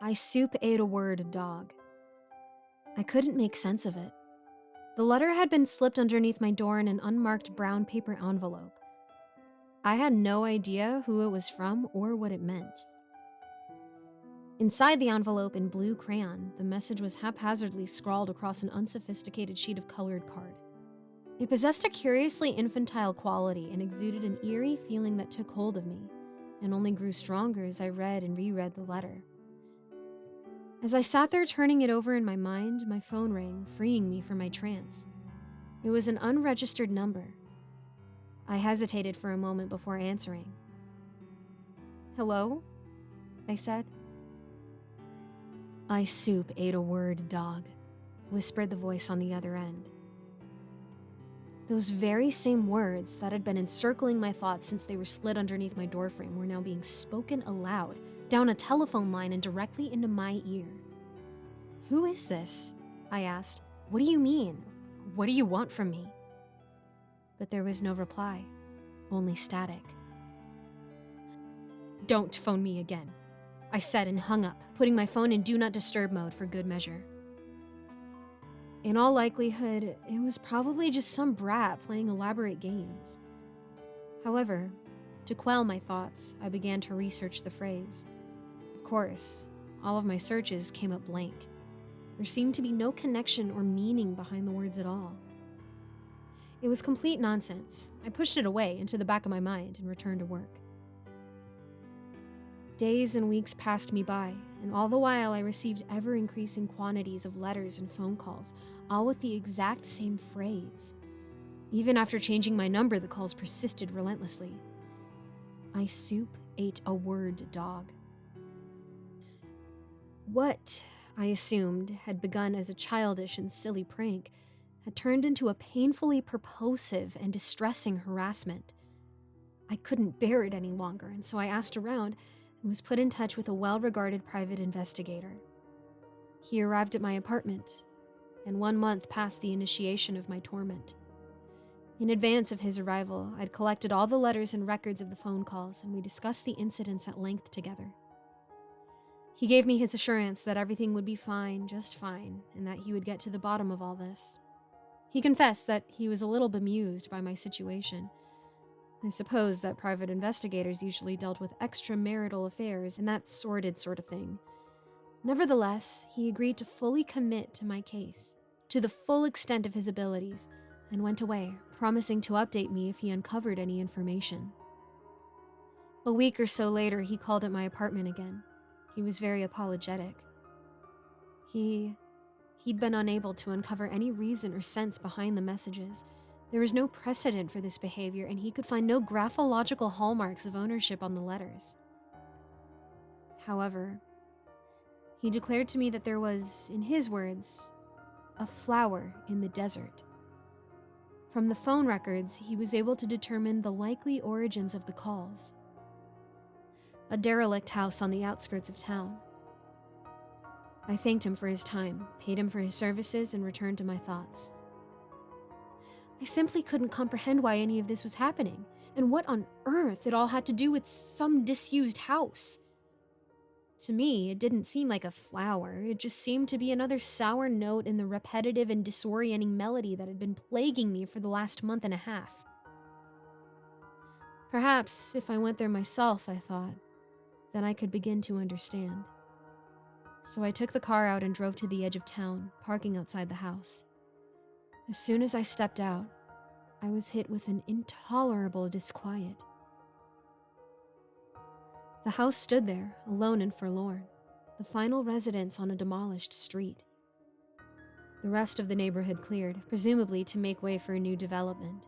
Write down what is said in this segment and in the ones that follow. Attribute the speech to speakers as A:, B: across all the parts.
A: I soup ate a word dog. I couldn't make sense of it. The letter had been slipped underneath my door in an unmarked brown paper envelope. I had no idea who it was from or what it meant. Inside the envelope in blue crayon, the message was haphazardly scrawled across an unsophisticated sheet of colored card. It possessed a curiously infantile quality and exuded an eerie feeling that took hold of me, and only grew stronger as I read and reread the letter. As I sat there turning it over in my mind, my phone rang, freeing me from my trance. It was an unregistered number. I hesitated for a moment before answering. "Hello?" I said. "I soup ate a word dog," whispered the voice on the other end. Those very same words that had been encircling my thoughts since they were slid underneath my doorframe were now being spoken aloud, down a telephone line and directly into my ear. "Who is this?" I asked. "What do you mean? What do you want from me?" But there was no reply, only static. "Don't phone me again," I said and hung up, putting my phone in Do Not Disturb mode for good measure. In all likelihood, it was probably just some brat playing elaborate games. However, to quell my thoughts, I began to research the phrase. Of course, all of my searches came up blank. There seemed to be no connection or meaning behind the words at all. It was complete nonsense. I pushed it away into the back of my mind and returned to work. Days and weeks passed me by, and all the while I received ever-increasing quantities of letters and phone calls, all with the exact same phrase. Even after changing my number, the calls persisted relentlessly. I soup ate a word dog. What, I assumed, had begun as a childish and silly prank had turned into a painfully purposive and distressing harassment. I couldn't bear it any longer, and so I asked around and was put in touch with a well-regarded private investigator. He arrived at my apartment, and 1 month passed the initiation of my torment. In advance of his arrival, I'd collected all the letters and records of the phone calls, and we discussed the incidents at length together. He gave me his assurance that everything would be fine, just fine, and that he would get to the bottom of all this. He confessed that he was a little bemused by my situation. I suppose that private investigators usually dealt with extramarital affairs and that sordid sort of thing. Nevertheless, he agreed to fully commit to my case, to the full extent of his abilities, and went away, promising to update me if he uncovered any information. A week or so later, he called at my apartment again. He was very apologetic. He'd been unable to uncover any reason or sense behind the messages. There was no precedent for this behavior, and he could find no graphological hallmarks of ownership on the letters. However, he declared to me that there was, in his words, a flower in the desert. From the phone records, he was able to determine the likely origins of the calls. A derelict house on the outskirts of town. I thanked him for his time, paid him for his services, and returned to my thoughts. I simply couldn't comprehend why any of this was happening, and what on earth it all had to do with some disused house. To me, it didn't seem like a flower. It just seemed to be another sour note in the repetitive and disorienting melody that had been plaguing me for the last month and a half. Perhaps if I went there myself, I thought, then I could begin to understand. So I took the car out and drove to the edge of town, parking outside the house. As soon as I stepped out, I was hit with an intolerable disquiet. The house stood there, alone and forlorn, the final residence on a demolished street. The rest of the neighborhood cleared, presumably to make way for a new development.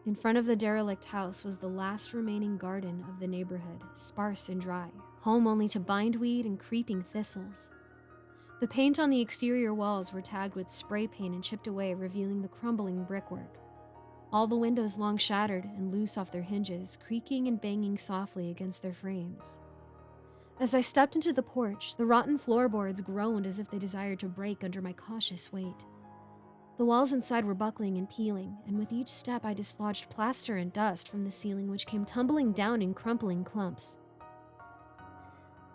A: In front of the derelict house was the last remaining garden of the neighborhood, sparse and dry, home only to bindweed and creeping thistles. The paint on the exterior walls were tagged with spray paint and chipped away, revealing the crumbling brickwork. All the windows long shattered and loose off their hinges, creaking and banging softly against their frames. As I stepped into the porch, the rotten floorboards groaned as if they desired to break under my cautious weight. The walls inside were buckling and peeling, and with each step I dislodged plaster and dust from the ceiling which came tumbling down in crumpling clumps.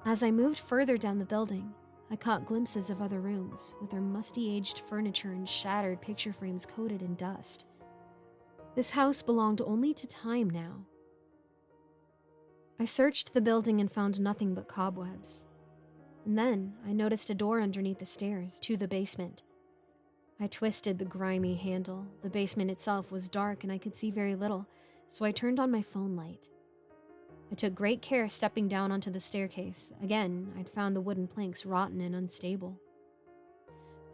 A: As I moved further down the building, I caught glimpses of other rooms with their musty-aged furniture and shattered picture frames coated in dust. This house belonged only to time now. I searched the building and found nothing but cobwebs. And then I noticed a door underneath the stairs to the basement. I twisted the grimy handle. The basement itself was dark and I could see very little, so I turned on my phone light. I took great care stepping down onto the staircase. Again, I'd found the wooden planks rotten and unstable.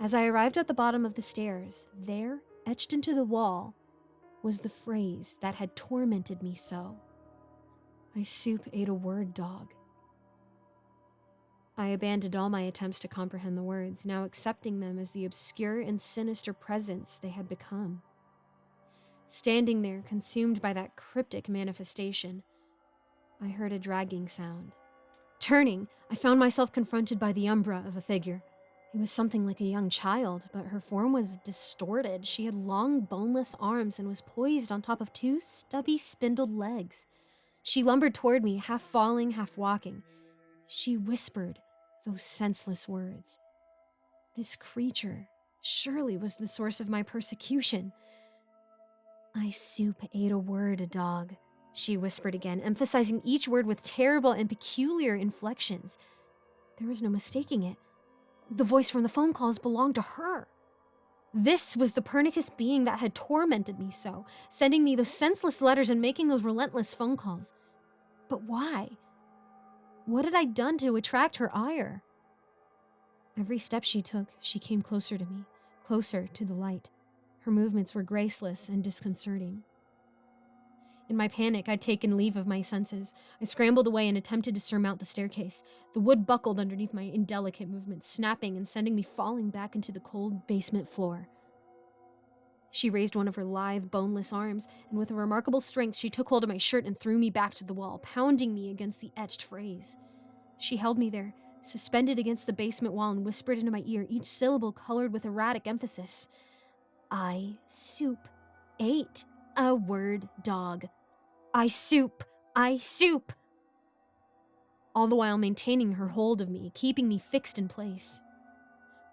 A: As I arrived at the bottom of the stairs, there, etched into the wall, was the phrase that had tormented me so. "My soup ate a word, dog." I abandoned all my attempts to comprehend the words, now accepting them as the obscure and sinister presence they had become. Standing there, consumed by that cryptic manifestation, I heard a dragging sound. Turning, I found myself confronted by the umbra of a figure. It was something like a young child, but her form was distorted. She had long, boneless arms and was poised on top of two stubby, spindled legs. She lumbered toward me, half falling, half walking. She whispered those senseless words. This creature surely was the source of my persecution. "I soup ate a word, dog," she whispered again, emphasizing each word with terrible and peculiar inflections. There was no mistaking it. The voice from the phone calls belonged to her. This was the pernicious being that had tormented me so, sending me those senseless letters and making those relentless phone calls. But why? What had I done to attract her ire? Every step she took, she came closer to me, closer to the light. Her movements were graceless and disconcerting. In my panic, I'd taken leave of my senses. I scrambled away and attempted to surmount the staircase. The wood buckled underneath my indelicate movements, snapping and sending me falling back into the cold basement floor. She raised one of her lithe, boneless arms, and with a remarkable strength, she took hold of my shirt and threw me back to the wall, pounding me against the etched phrase. She held me there, suspended against the basement wall, and whispered into my ear, each syllable colored with erratic emphasis. "I soup ate a word, dog. I soup, I soup," all the while maintaining her hold of me, keeping me fixed in place.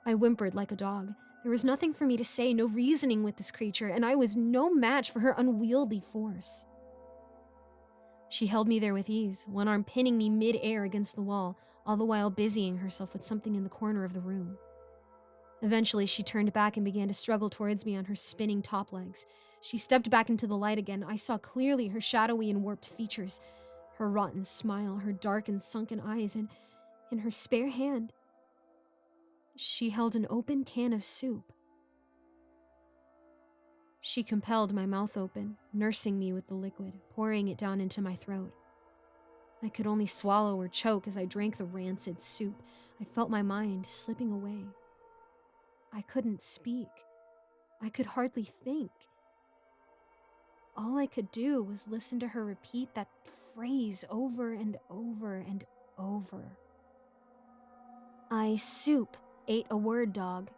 A: I whimpered like a dog. There was nothing for me to say, no reasoning with this creature, and I was no match for her unwieldy force. She held me there with ease, one arm pinning me mid-air against the wall, all the while busying herself with something in the corner of the room. Eventually, she turned back and began to struggle towards me on her spinning top legs. She stepped back into the light again. I saw clearly her shadowy and warped features, her rotten smile, her dark and sunken eyes, and in her spare hand, she held an open can of soup. She compelled my mouth open, nursing me with the liquid, pouring it down into my throat. I could only swallow or choke as I drank the rancid soup. I felt my mind slipping away. I couldn't speak. I could hardly think. All I could do was listen to her repeat that phrase over and over and over. "I soup ate a word, dog.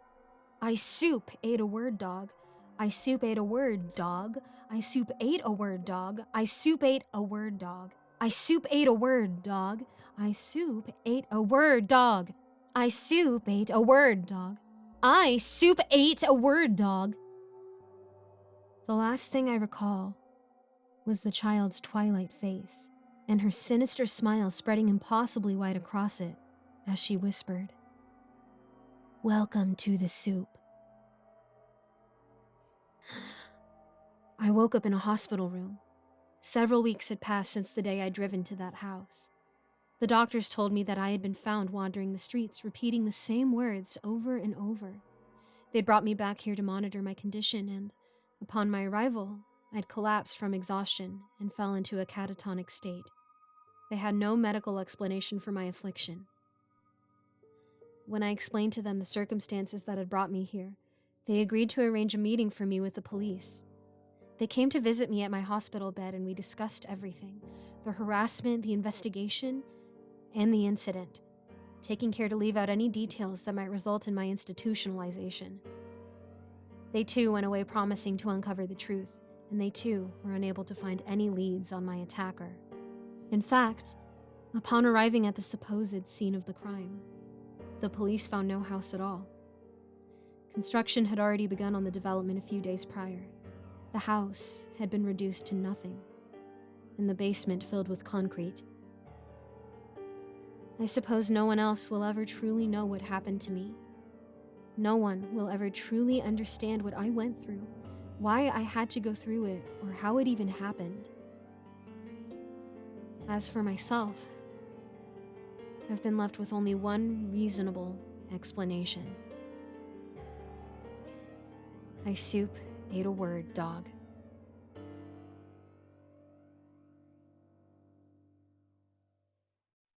A: I soup ate a word, dog. I soup ate a word, dog. I soup ate a word, dog. I soup ate a word, dog. I soup ate a word, dog. I soup ate a word, dog. I soup ate a word, dog. I soup ate a word, dog." The last thing I recall was the child's twilight face and her sinister smile spreading impossibly wide across it as she whispered, "Welcome to the soup." I woke up in a hospital room. Several weeks had passed since the day I'd driven to that house. The doctors told me that I had been found wandering the streets, repeating the same words over and over. They'd brought me back here to monitor my condition, and upon my arrival, I'd collapsed from exhaustion and fell into a catatonic state. They had no medical explanation for my affliction. When I explained to them the circumstances that had brought me here, they agreed to arrange a meeting for me with the police. They came to visit me at my hospital bed and we discussed everything, the harassment, the investigation, and the incident, taking care to leave out any details that might result in my institutionalization. They too went away promising to uncover the truth, and they too were unable to find any leads on my attacker. In fact, Upon arriving at the supposed scene of the crime, the police found no house at all. Construction had already begun on the development a few days prior. The house had been reduced to nothing, and the basement filled with concrete. I suppose no one else will ever truly know what happened to me. No one will ever truly understand what I went through, why I had to go through it, or how it even happened. As for myself, I've been left with only one reasonable explanation. I soup ate a word dog.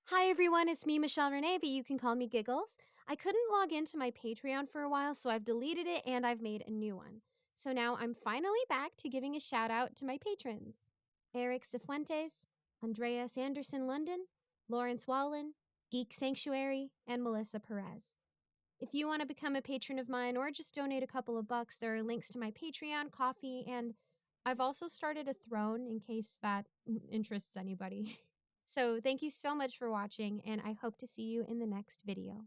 A: Hi everyone, it's me, Michelle Renee, but you can call me Giggles. I couldn't log into my Patreon for a while, so I've deleted it and I've made a new one. So now I'm finally back to giving a shout out to my patrons: Eric Cifuentes, Andrea Sanderson London, Lawrence Wallen, Geek Sanctuary, and Melissa Perez. If you want to become a patron of mine or just donate a couple of bucks, there are links to my Patreon, Coffee, and I've also started a throne in case that interests anybody. So thank you so much for watching, and I hope to see you in the next video.